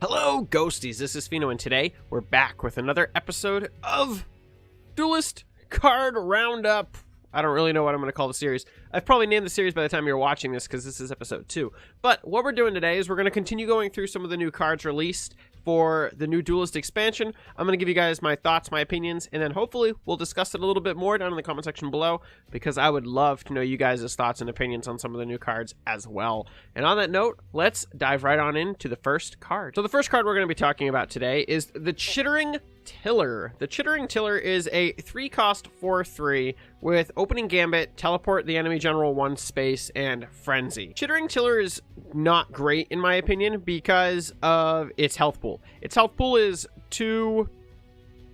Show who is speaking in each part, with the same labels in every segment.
Speaker 1: Hello, Ghosties. This is Pheno, and today we're back with another episode of Duelyst Card Roundup. I don't really know what I'm going to call the series. I've probably named the series by the time you're watching this because this is episode 2. But what we're doing today is we're going to continue going through some of the new cards released for the new Duelyst expansion. I'm going to give you guys my thoughts, my opinions, and then hopefully we'll discuss it a little bit more down in the comment section below because I would love to know you guys' thoughts and opinions on some of the new cards as well. And on that note, let's dive right on into the first card. So the first card we're going to be talking about today is the Chittering Tiller. The Chittering Tiller is a 3-cost 4/3 with Opening Gambit, Teleport the enemy general 1 space, and Frenzy. Chittering Tiller is not great in my opinion because of its health pool. Its health pool is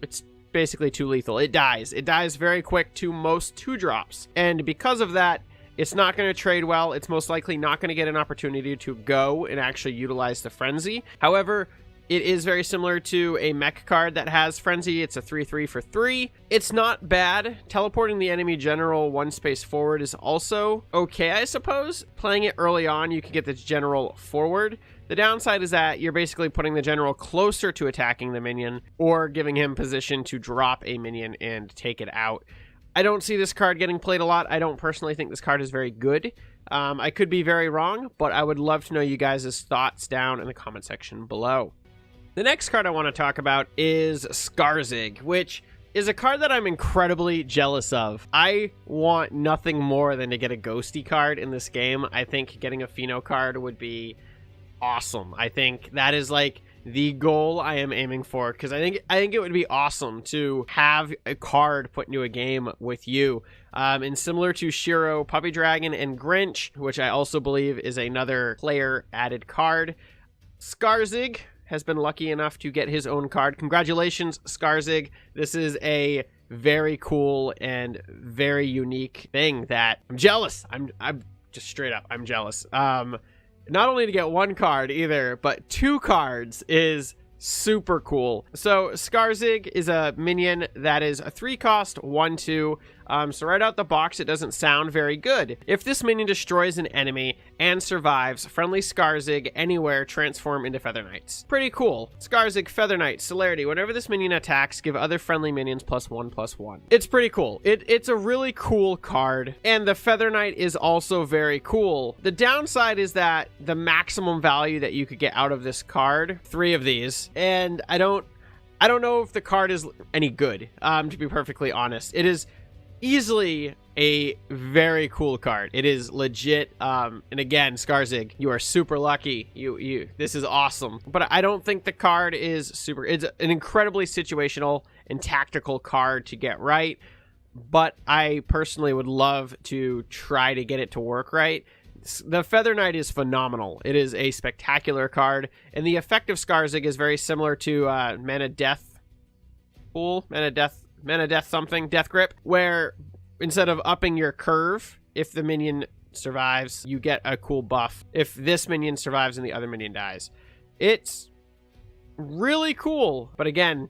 Speaker 1: it's basically too lethal. It dies. It dies very quick to most 2-drops. And because of that, it's not going to trade well. It's most likely not going to get an opportunity to go and actually utilize the Frenzy. However, it is very similar to a mech card that has Frenzy. It's a 3/3 for 3. It's not bad. Teleporting the enemy general 1 space forward is also okay, I suppose. Playing it early on, you can get the general forward. The downside is that you're basically putting the general closer to attacking the minion or giving him position to drop a minion and take it out. I don't see this card getting played a lot. I don't personally think this card is very good. I could be very wrong, but I would love to know you guys' thoughts down in the comment section below. The next card I want to talk about is Skarzig, which is a card that I'm incredibly jealous of. I want nothing more than to get a ghosty card in this game. I think getting a Pheno card would be awesome. I think that is like the goal I am aiming for because I think it would be awesome to have a card put into a game with you. And similar to Shiro, Puppy Dragon, and Grinch, which I also believe is another player added card, Skarzig has been lucky enough to get his own card. Congratulations, Skarzig. This is a very cool and very unique thing that I'm jealous. I'm just straight up, I'm jealous. Not only to get 1 card either, but 2 cards is super cool. So Skarzig is a minion that is a 3-cost 1/2. So right out the box, it doesn't sound very good. If this minion destroys an enemy and survives, friendly Skarzig anywhere transform into Feather Knights. Pretty cool. Skarzig Feather Knight celerity. Whenever this minion attacks, give other friendly minions +1/+1. It's pretty cool. It's a really cool card, and the Feather Knight is also very cool. The downside is that the maximum value that you could get out of this card, 3 of these, and I don't know if the card is any good, to be perfectly honest. It is easily a very cool card. It is legit. And again, Skarzig, you are super lucky. This is awesome. But I don't think the card is super. It's an incredibly situational and tactical card to get right. But I personally would love to try to get it to work right. The Feather Knight is phenomenal. It is a spectacular card, and the effect of Skarzig is very similar to Mana Death Pool, Mana Death something, Death Grip, where instead of upping your curve, if the minion survives, you get a cool buff if this minion survives and the other minion dies. It's really cool, but again,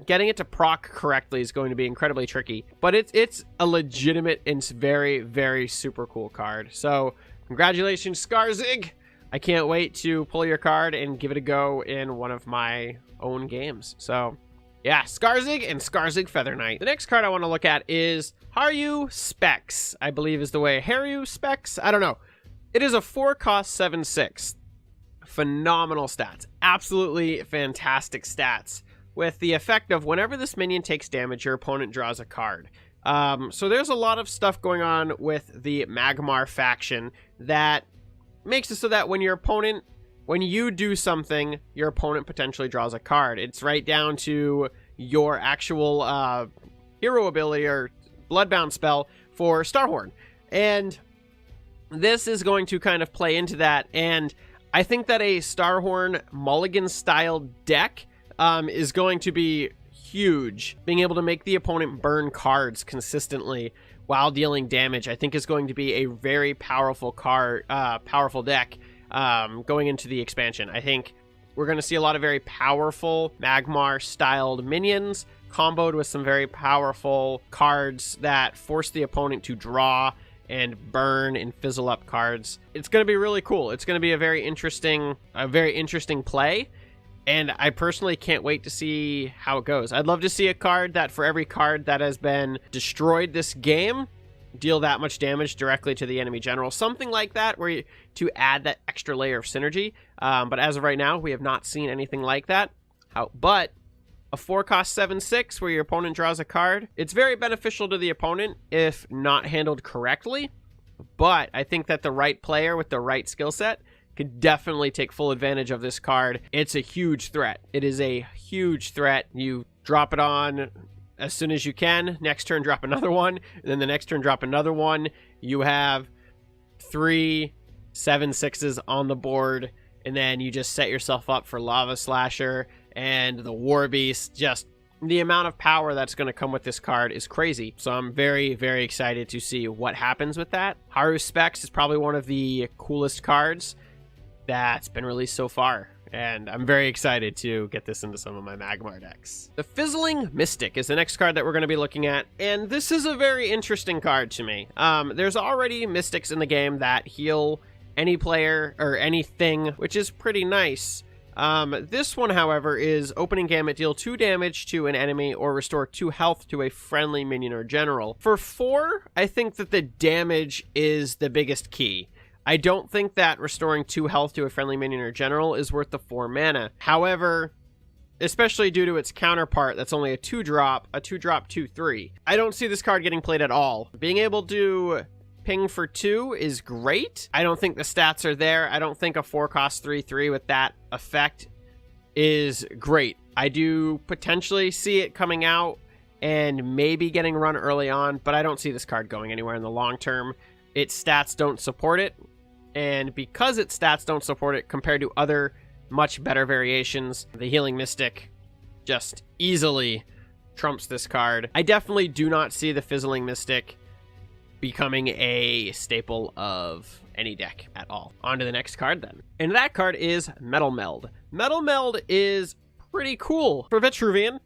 Speaker 1: getting it to proc correctly is going to be incredibly tricky, but it's a legitimate and very, very super cool card. So congratulations, Skarzig. I can't wait to pull your card and give it a go in one of my own games. So yeah, Skarzig and Skarzig Feather Knight. The next card I want to look at is Haru Specs, I believe is the way. Haru Specs? I don't know. It is a 4-cost 7/6. Phenomenal stats. Absolutely fantastic stats. With the effect of whenever this minion takes damage, your opponent draws a card. So there's a lot of stuff going on with the Magmar faction that makes it so that when you do something, your opponent potentially draws a card. It's right down to your actual hero ability or Bloodbound spell for Starhorn. And this is going to kind of play into that. And I think that a Starhorn Mulligan-style deck is going to be huge. Being able to make the opponent burn cards consistently while dealing damage, I think is going to be a very powerful powerful deck going into the expansion. I think we're going to see a lot of very powerful Magmar-styled minions comboed with some very powerful cards that force the opponent to draw and burn and fizzle up cards. It's going to be really cool. It's going to be a very interesting play. And I personally can't wait to see how it goes. I'd love to see a card that for every card that has been destroyed this game, deal that much damage directly to the enemy general. Something like that to add that extra layer of synergy. But as of right now, we have not seen anything like that. But a 4-cost 7/6 where your opponent draws a card, it's very beneficial to the opponent if not handled correctly. But I think that the right player with the right skill set could definitely take full advantage of this card. It's a huge threat. It is a huge threat. You drop it on as soon as you can. Next turn, drop another one. And then the next turn, drop another one. You have 3 7/6s on the board. And then you just set yourself up for Lava Slasher and the War Beast. Just the amount of power that's going to come with this card is crazy. So I'm very, very excited to see what happens with that. Haru Specs is probably one of the coolest cards that's been released so far. And I'm very excited to get this into some of my Magmar decks. The Fizzling Mystic is the next card that we're going to be looking at. And this is a very interesting card to me. There's already Mystics in the game that heal any player or anything, which is pretty nice. This one, however, is opening gamut, deal 2 damage to an enemy or restore 2 health to a friendly minion or general. For 4, I think that the damage is the biggest key. I don't think that restoring 2 health to a friendly minion or general is worth the 4 mana. However, especially due to its counterpart, that's only a 2-drop, 2-3. I don't see this card getting played at all. Being able to ping for 2 is great. I don't think the stats are there. I don't think a 4-cost 3/3 with that effect is great. I do potentially see it coming out and maybe getting run early on, but I don't see this card going anywhere in the long term. Its stats don't support it, and because its stats don't support it compared to other much better variations, the Healing Mystic just easily trumps this card. I definitely do not see the Fizzling Mystic becoming a staple of any deck at all. On to the next card then. And that card is Metal Meld. Metal Meld is pretty cool for Vitruvian,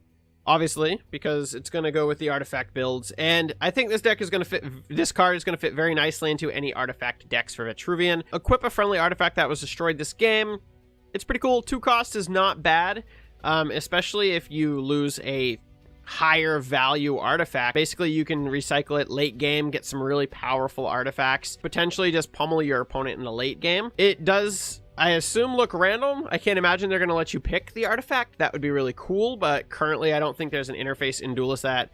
Speaker 1: obviously, because it's going to go with the artifact builds. And I think this deck is going to fit, this card is going to fit very nicely into any artifact decks for Vitruvian. Equip a friendly artifact that was destroyed this game. It's pretty cool. 2 cost is not bad, especially if you lose a higher value artifact. Basically, you can recycle it late game, get some really powerful artifacts, potentially just pummel your opponent in the late game. It does, I assume, look random. I can't imagine they're going to let you pick the artifact. That would be really cool, but currently I don't think there's an interface in Duelyst that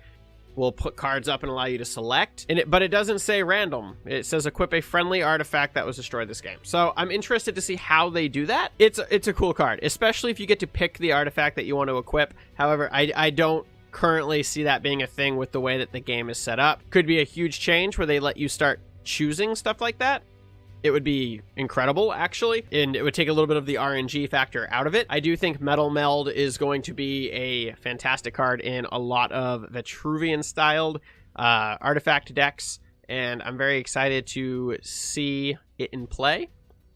Speaker 1: will put cards up and allow you to select. But it doesn't say random. It says equip a friendly artifact that was destroyed this game. So I'm interested to see how they do that. It's a cool card, especially if you get to pick the artifact that you want to equip. However, I don't currently see that being a thing with the way that the game is set up. Could be a huge change where they let you start choosing stuff like that. It would be incredible, actually, and it would take a little bit of the RNG factor out of it. I do think Metal Meld is going to be a fantastic card in a lot of Vitruvian-styled artifact decks, and I'm very excited to see it in play.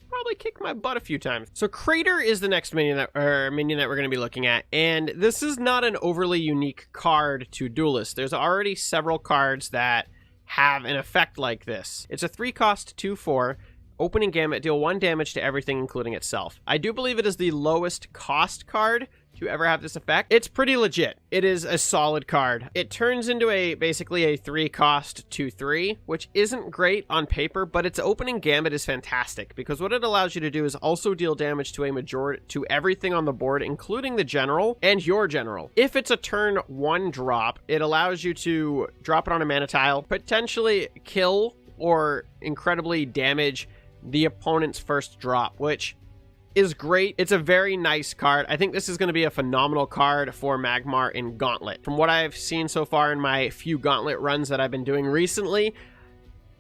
Speaker 1: Probably kick my butt a few times. So Crater is the next minion that we're going to be looking at, and this is not an overly unique card to Duelyst. There's already several cards that have an effect like this. It's a 3-cost 2/4. Opening gamut, deal 1 damage to everything, including itself. I do believe it is the lowest cost card to ever have this effect. It's pretty legit. It is a solid card. It turns into basically a 3-cost 2/3, which isn't great on paper, but its opening gamut is fantastic because what it allows you to do is also deal damage to everything on the board, including the general and your general. If it's a turn 1 drop, it allows you to drop it on a mana tile, potentially kill or incredibly damage the opponent's first drop, which is great. It's a very nice card. I think this is going to be a phenomenal card for Magmar in Gauntlet. From what I've seen so far in my few Gauntlet runs that I've been doing recently,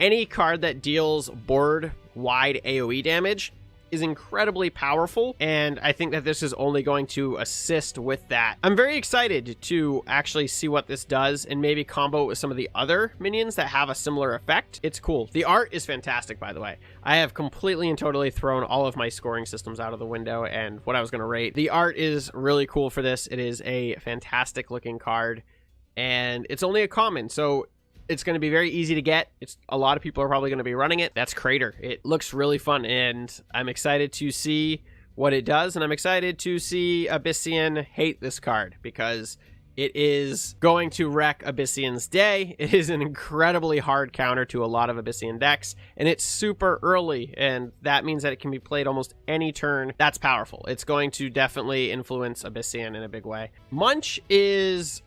Speaker 1: any card that deals board-wide AoE damage is incredibly powerful, and I think that this is only going to assist with that. I'm very excited to actually see what this does and maybe combo it with some of the other minions that have a similar effect. It's cool. The art is fantastic, by the way. I have completely and totally thrown all of my scoring systems out of the window and what I was going to rate. The art is really cool for this. It is a fantastic looking card, and it's only a common, so it's going to be very easy to get. A lot of people are probably going to be running it. That's Crater. It looks really fun, and I'm excited to see what it does, and I'm excited to see Abyssian hate this card because it is going to wreck Abyssian's day. It is an incredibly hard counter to a lot of Abyssian decks, and it's super early, and that means that it can be played almost any turn. That's powerful. It's going to definitely influence Abyssian in a big way. Munch is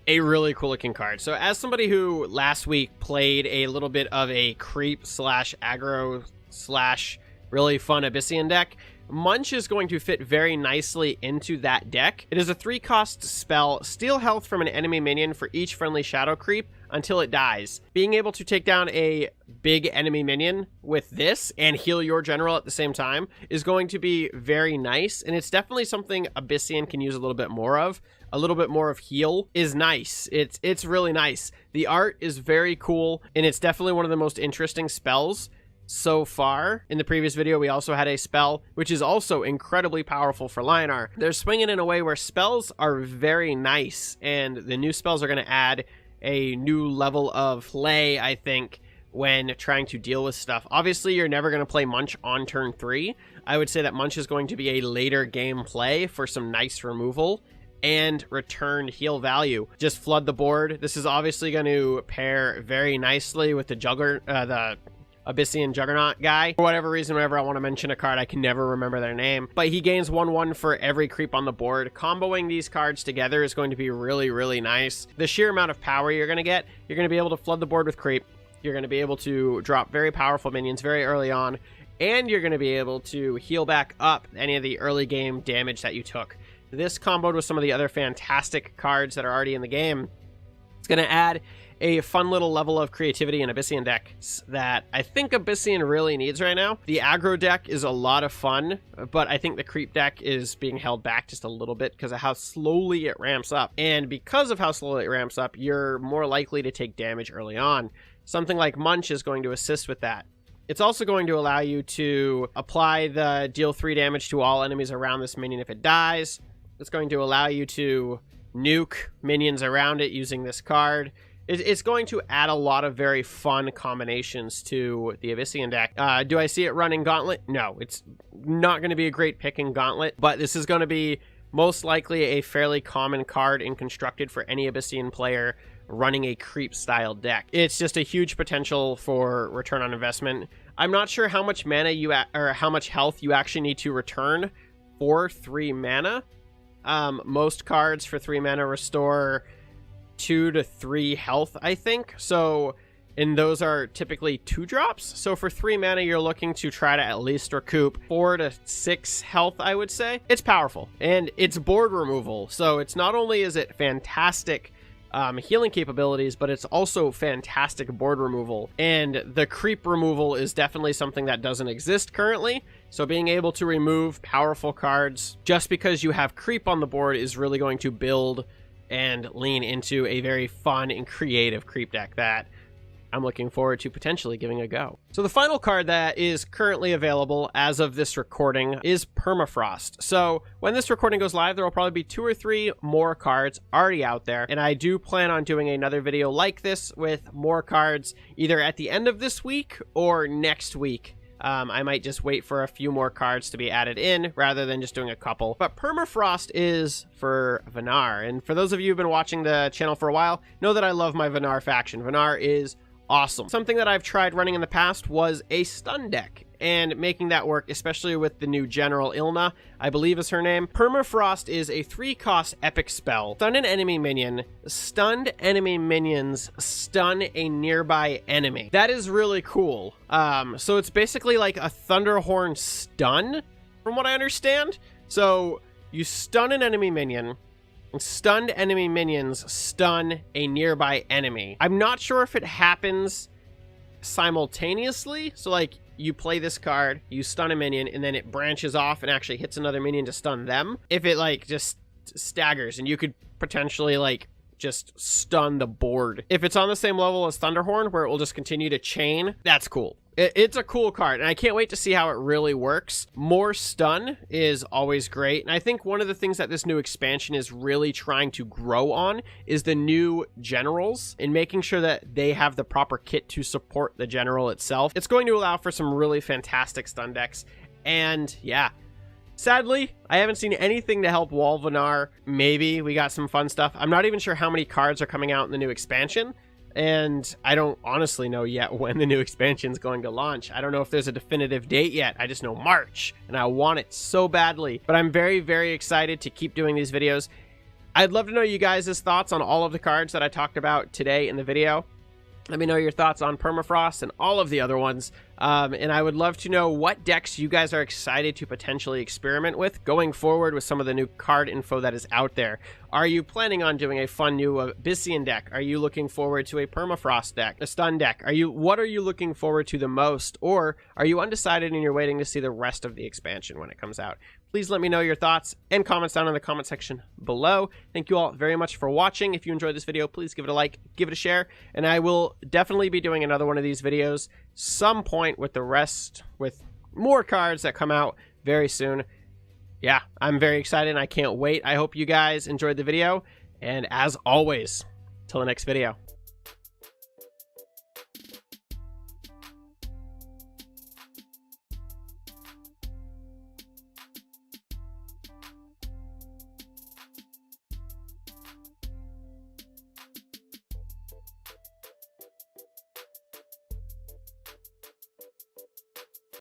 Speaker 1: a really cool looking card. So as somebody who last week played a little bit of a creep slash aggro slash really fun Abyssian deck, Munch is going to fit very nicely into that deck. It is a 3-cost spell, steal health from an enemy minion for each friendly shadow creep until it dies. Being able to take down a big enemy minion with this and heal your general at the same time is going to be very nice, and it's definitely something Abyssian can use a little bit more of. A little bit more of heal is nice. It's really nice. The art is very cool, and it's definitely one of the most interesting spells so far. In the previous video, we also had a spell, which is also incredibly powerful for Lionar. They're swinging in a way where spells are very nice, and the new spells are going to add a new level of play, I think, when trying to deal with stuff. Obviously, you're never going to play Munch on turn 3. I would say that Munch is going to be a later game play for some nice removal and returned heal value. Just flood the board. This is obviously going to pair very nicely with the the Abyssian Juggernaut guy. For whatever reason, whenever I want to mention a card, I can never remember their name. But he gains 1/1 for every creep on the board. Comboing these cards together is going to be really, really nice. The sheer amount of power you're going to get, you're going to be able to flood the board with creep. You're going to be able to drop very powerful minions very early on. And you're going to be able to heal back up any of the early game damage that you took. This comboed with some of the other fantastic cards that are already in the game, it's going to add a fun little level of creativity in Abyssian decks that I think Abyssian really needs right now. The aggro deck is a lot of fun, but I think the creep deck is being held back just a little bit because of how slowly it ramps up. And because of how slowly it ramps up, you're more likely to take damage early on. Something like Munch is going to assist with that. It's also going to allow you to apply the deal 3 damage to all enemies around this minion if it dies. It's going to allow you to nuke minions around it using this card. It's going to add a lot of very fun combinations to the Abyssian deck. Do I see it running Gauntlet? No, it's not going to be a great pick in Gauntlet, but this is going to be most likely a fairly common card in Constructed for any Abyssian player running a creep style deck. It's just a huge potential for return on investment. I'm not sure how much mana or how much health you actually need to return for 3 mana. Most cards for 3 mana restore 2 to 3 health, I think. So, and those are typically 2 drops. So for 3 mana, you're looking to try to at least recoup 4 to 6 health, I would say. It's powerful, and it's board removal. So it's not only is it fantastic healing capabilities, but it's also fantastic board removal. And the creep removal is definitely something that doesn't exist currently. So being able to remove powerful cards just because you have creep on the board is really going to build and lean into a very fun and creative creep deck that I'm looking forward to potentially giving a go. So the final card that is currently available as of this recording is Permafrost. So when this recording goes live, there will probably be 2 or 3 more cards already out there, and I do plan on doing another video like this with more cards either at the end of this week or next week. I might just wait for a few more cards to be added in rather than just doing a couple. But Permafrost is for Venar. And for those of you who've been watching the channel for a while, know that I love my Venar faction. Venar is awesome. Something that I've tried running in the past was a stun deck and making that work, especially with the new General Ilna, I believe is her name. Permafrost is a 3-cost epic spell. Stun an enemy minion, stunned enemy minions stun a nearby enemy. That is really cool. So it's basically like a Thunderhorn stun, from what I understand. So you stun an enemy minion, and stunned enemy minions stun a nearby enemy. I'm not sure if it happens simultaneously. So like, you play this card, you stun a minion, and then it branches off and actually hits another minion to stun them. If it like just staggers, and you could potentially like just stun the board. If it's on the same level as Thunderhorn, where it will just continue to chain, that's cool. It's a cool card, and I can't wait to see how it really works. More stun is always great, and I think one of the things that this new expansion is really trying to grow on is the new generals and making sure that they have the proper kit to support the general itself. It's going to allow for some really fantastic stun decks, and yeah, Sadly, I haven't seen anything to help Wolvenar. Maybe we got some fun stuff. I'm not even sure how many cards are coming out in the new expansion. And I don't honestly know yet when the new expansion is going to launch. I don't know if there's a definitive date yet. I just know March, and I want it so badly. But I'm very, very excited to keep doing these videos. I'd love to know you guys' thoughts on all of the cards that I talked about today in the video. Let me know your thoughts on Permafrost and all of the other ones. And I would love to know what decks you guys are excited to potentially experiment with going forward with some of the new card info that is out there. Are you planning on doing a fun new Abyssian deck? Are you looking forward to a Permafrost deck, a stun deck? What are you looking forward to the most? Or are you undecided and you're waiting to see the rest of the expansion when it comes out? Please let me know your thoughts and comments down in the comment section below. Thank you all very much for watching. If you enjoyed this video, please give it a like, give it a share, and I will definitely be doing another one of these videos some point with more cards that come out very soon. Yeah, I'm very excited and I can't wait. I hope you guys enjoyed the video, and as always, till the next video.